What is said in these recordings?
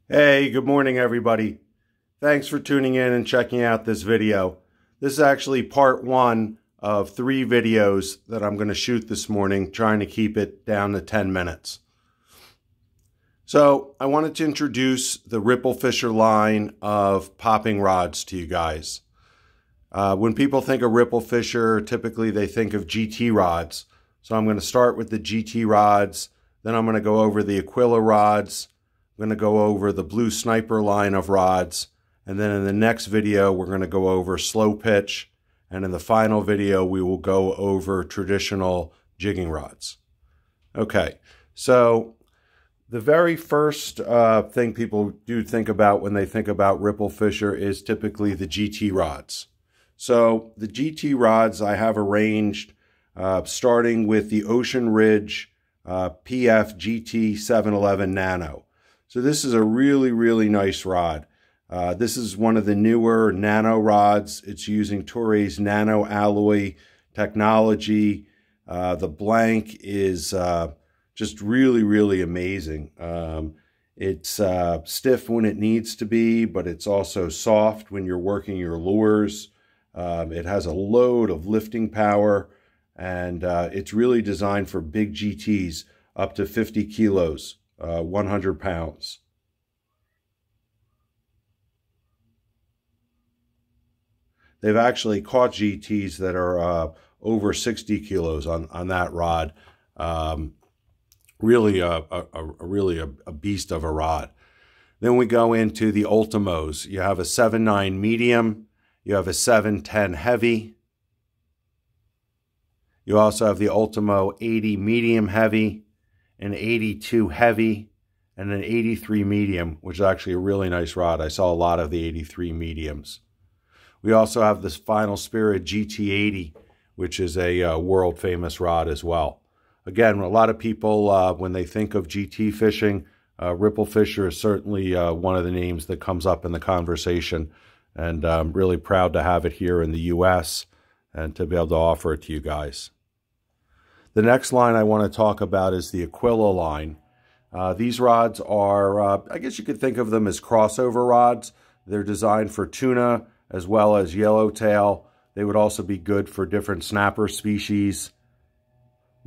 Hey, good morning everybody. Thanks for tuning in and checking out this video. This is actually part one of 3 videos that I'm going to shoot this morning, trying to keep it down to 10 minutes. So I wanted to introduce the Ripplefisher line of popping rods to you guys. When people think of Ripplefisher, typically they think of GT rods. So I'm going to start with the GT rods, then I'm going to go over the Aquila rods, I'm going to go over the Blue Sniper line of rods, and then in the next video we're going to go over slow pitch, and in the final video we will go over traditional jigging rods. Okay, so the very first thing people do think about when they think about Ripplefisher is typically the GT rods. So the GT rods I have arranged starting with the Ocean Ridge PF GT 711 Nano. So this is a really nice rod. This is one of the newer nano rods. It's using Touray's nano alloy technology. The blank is just really amazing. It's stiff when it needs to be, but it's also soft when you're working your lures. It has a load of lifting power, and it's really designed for big GTs up to 50 kilos. 100 pounds. They've actually caught GTs that are over 60 kilos on that rod. Really a beast of a rod. Then we go into the Ultimos. You have a 7.9 medium. You have a 7.10 heavy. You also have the Ultimo 80 medium heavy, an 82 heavy, and an 83 medium, which is actually a really nice rod. I saw a lot of the 83 mediums. We also have this Final Spirit GT80, which is a world famous rod as well. Again, a lot of people, when they think of GT fishing, Ripplefisher is certainly one of the names that comes up in the conversation, and I'm really proud to have it here in the US and to be able to offer it to you guys. The next line I want to talk about is the Aquila line. These rods are, I guess you could think of them as crossover rods. They're designed for tuna as well as yellowtail. They would also be good for different snapper species,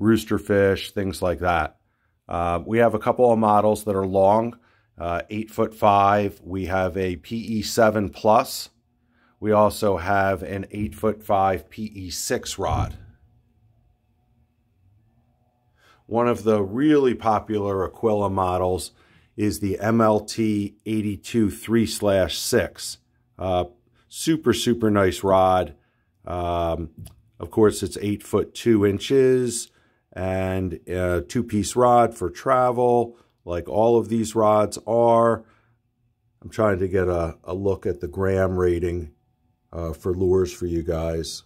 roosterfish, things like that. We have a couple of models that are long, 8'5". We have a PE7 Plus. We also have an 8'5" PE6 rod. One of the really popular Aquila models is the MLT 82 3/6. Super nice rod. Of course, it's 8 foot 2 inches and a 2-piece rod for travel, like all of these rods are. I'm trying to get a look at the gram rating for lures for you guys.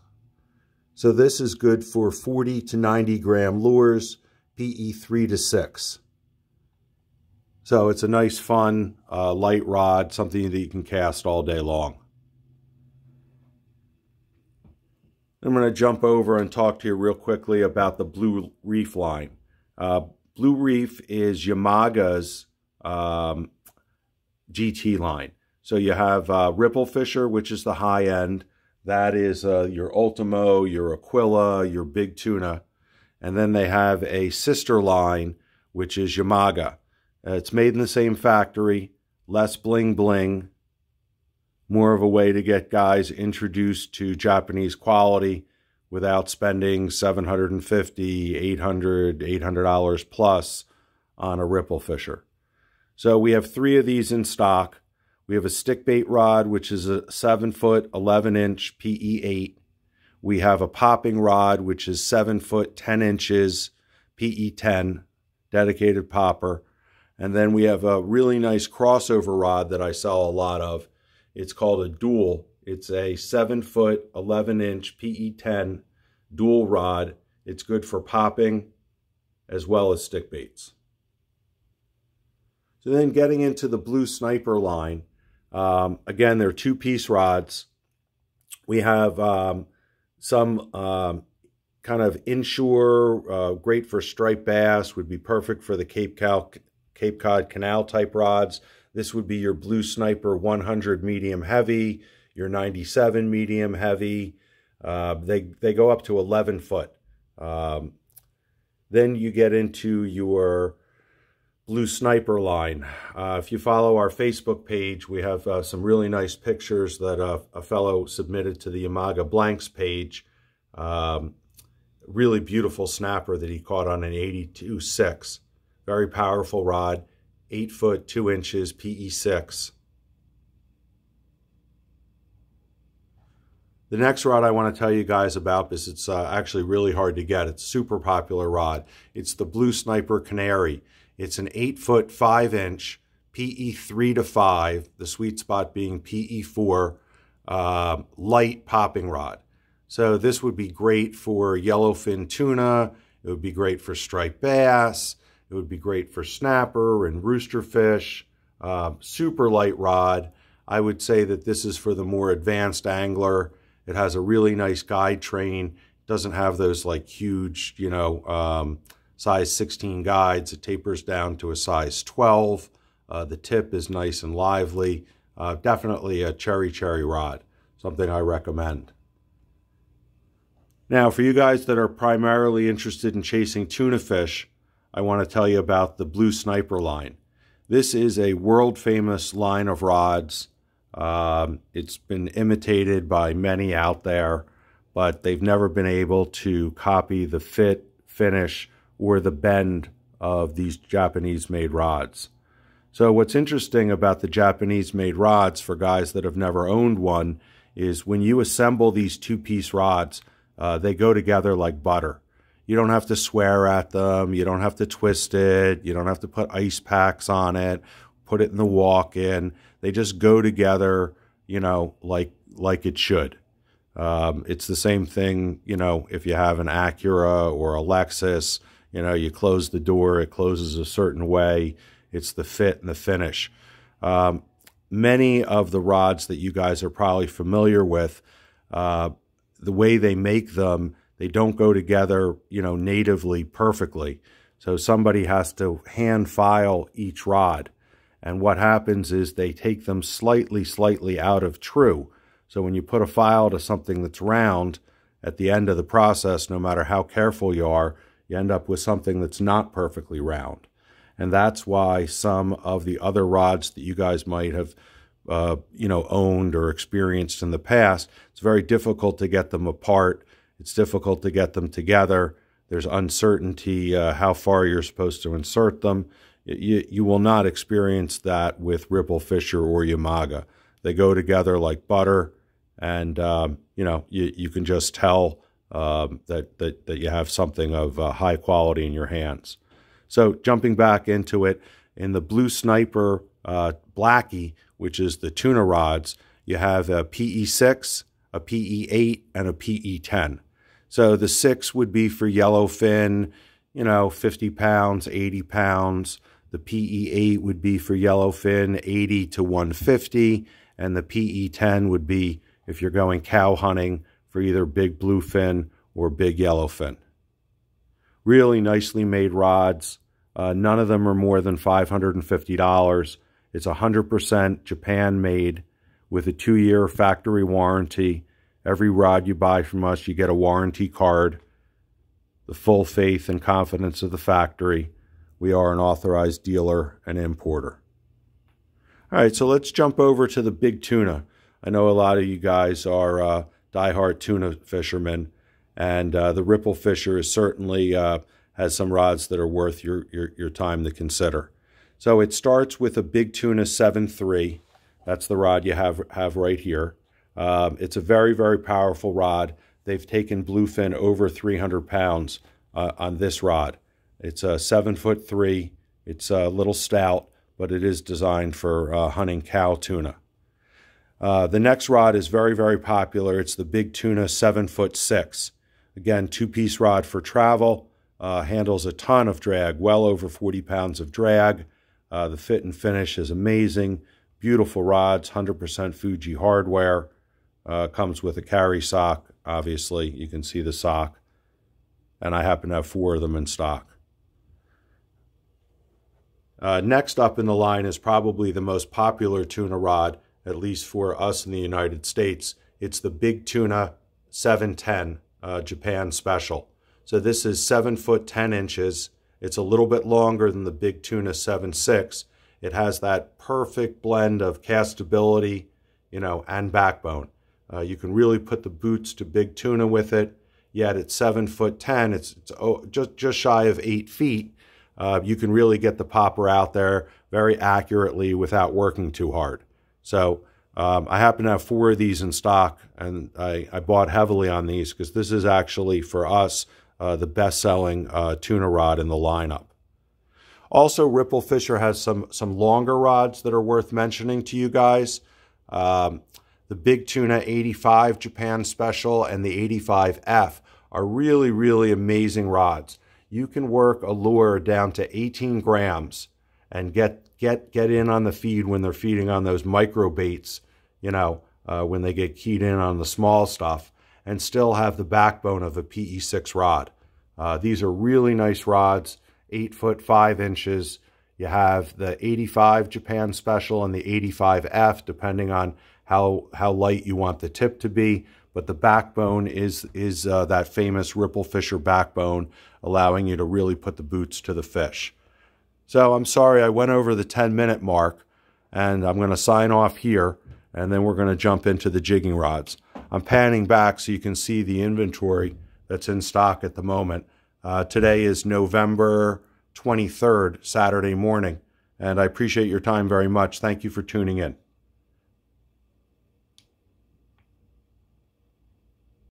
So this is good for 40 to 90 gram lures. PE 3 to 6. So it's a nice, fun, light rod, something that you can cast all day long. I'm going to jump over and talk to you real quickly about the Blue Reef line. Blue Reef is Yamaga's GT line. So you have Ripplefisher, which is the high end. That is your Ultimo, your Aquila, your big tuna. And then they have a sister line, which is Yamaga. It's made in the same factory, less bling bling, more of a way to get guys introduced to Japanese quality without spending $750, $800 plus on a Ripplefisher. So we have 3 of these in stock. We have a stick bait rod, which is a 7 foot, 11 inch PE8. We have a popping rod, which is 7 foot, 10 inches, PE10, dedicated popper. And then we have a really nice crossover rod that I sell a lot of. It's called a dual. It's a 7 foot, 11 inch, PE10 dual rod. It's good for popping as well as stick baits. So then getting into the Blue Sniper line, again, they're 2-piece rods. We have some kind of inshore, great for striped bass, would be perfect for the Cape Cape Cod Canal type rods. This would be your Blue Sniper 100 medium heavy, your 97 medium heavy. They go up to 11 foot. Then you get into your Blue Sniper line. If you follow our Facebook page, we have some really nice pictures that a fellow submitted to the Yamaga Blanks page. Really beautiful snapper that he caught on an 82.6. Very powerful rod, 8 foot 2 inches, PE6. The next rod I want to tell you guys about, because it's actually really hard to get. It's a super popular rod. It's the Blue Sniper Canary. It's an 8 foot 5 inch, PE 3 to 5, the sweet spot being PE 4, light popping rod. So this would be great for yellowfin tuna. It would be great for striped bass. It would be great for snapper and roosterfish. Super light rod. I would say that this is for the more advanced angler. It has a really nice guide train. It doesn't have those like huge, you know, size 16 guides. It tapers down to a size 12. The tip is nice and lively. Definitely a cherry rod. Something I recommend. Now, for you guys that are primarily interested in chasing tuna fish, I want to tell you about the Blue Sniper line. This is a world-famous line of rods. It's been imitated by many out there, but they've never been able to copy the fit, finish, or the bend of these Japanese-made rods. So what's interesting about the Japanese-made rods for guys that have never owned one is when you assemble these two-piece rods, they go together like butter. You don't have to swear at them. You don't have to twist it. You don't have to put ice packs on it, put it in the walk-in. They just go together, you know, like it should. It's the same thing, you know, if you have an Acura or a Lexus, you know, you close the door, it closes a certain way. It's the fit and the finish. Many of the rods that you guys are probably familiar with, the way they make them, they don't go together, you know, natively perfectly. So somebody has to hand file each rod. And what happens is they take them slightly out of true. So when you put a file to something that's round, at the end of the process, no matter how careful you are, you end up with something that's not perfectly round. And that's why some of the other rods that you guys might have you know, owned or experienced in the past, it's very difficult to get them apart. It's difficult to get them together. There's uncertainty how far you're supposed to insert them. You will not experience that with Ripplefisher or Yamaga. They go together like butter, and you know, you can just tell that you have something of high quality in your hands. So jumping back into it, in the Blue Sniper Blackie, which is the tuna rods, you have a PE6, a PE8, and a PE10. So the 6 would be for yellowfin, you know, 50 pounds, 80 pounds. The PE8 would be for yellowfin, 80 to 150. And the PE10 would be if you're going cow hunting for either big bluefin or big yellowfin. Really nicely made rods. None of them are more than $550. It's 100% Japan made with a 2-year factory warranty. Every rod you buy from us, you get a warranty card. The full faith and confidence of the factory. We are an authorized dealer and importer. All right, so let's jump over to the big tuna. I know a lot of you guys are diehard tuna fishermen, and the Ripplefisher is certainly has some rods that are worth your time to consider. So it starts with a big tuna 7.3. That's the rod you have right here. It's a very powerful rod. They've taken bluefin over 300 pounds on this rod. It's a 7'3". It's a little stout, but it is designed for hunting cow tuna. The next rod is very popular. It's the big tuna 7'6". Again, 2-piece rod for travel. Handles a ton of drag, well over 40 pounds of drag. The fit and finish is amazing. Beautiful rods, 100% Fuji hardware. Comes with a carry sock, obviously. You can see the sock. And I happen to have 4 of them in stock. Next up in the line is probably the most popular tuna rod, at least for us in the United States. It's the Big Tuna 710 Japan Special. So this is 7 foot 10 inches. It's a little bit longer than the Big Tuna 7.6. It has that perfect blend of castability, and backbone. You can really put the boots to big tuna with it. Yet at 7 foot 10, it's just shy of 8 feet. You can really get the popper out there very accurately without working too hard. So I happen to have 4 of these in stock, and I bought heavily on these because this is actually, for us, the best-selling tuna rod in the lineup. Also, Ripplefisher has some longer rods that are worth mentioning to you guys. The Big Tuna 85 Japan Special and the 85F are really, really amazing rods. You can work a lure down to 18 grams and get in on the feed when they're feeding on those micro baits, when they get keyed in on the small stuff, and still have the backbone of a PE6 rod. These are really nice rods, 8 foot 5 inches. You have the 85 Japan Special and the 85F, depending on how light you want the tip to be. But the backbone is that famous Ripplefisher backbone, allowing you to really put the boots to the fish. So I'm sorry I went over the 10-minute mark, and I'm going to sign off here, and then we're going to jump into the jigging rods. I'm panning back so you can see the inventory that's in stock at the moment. Today is November 23rd, Saturday morning, and I appreciate your time very much. Thank you for tuning in.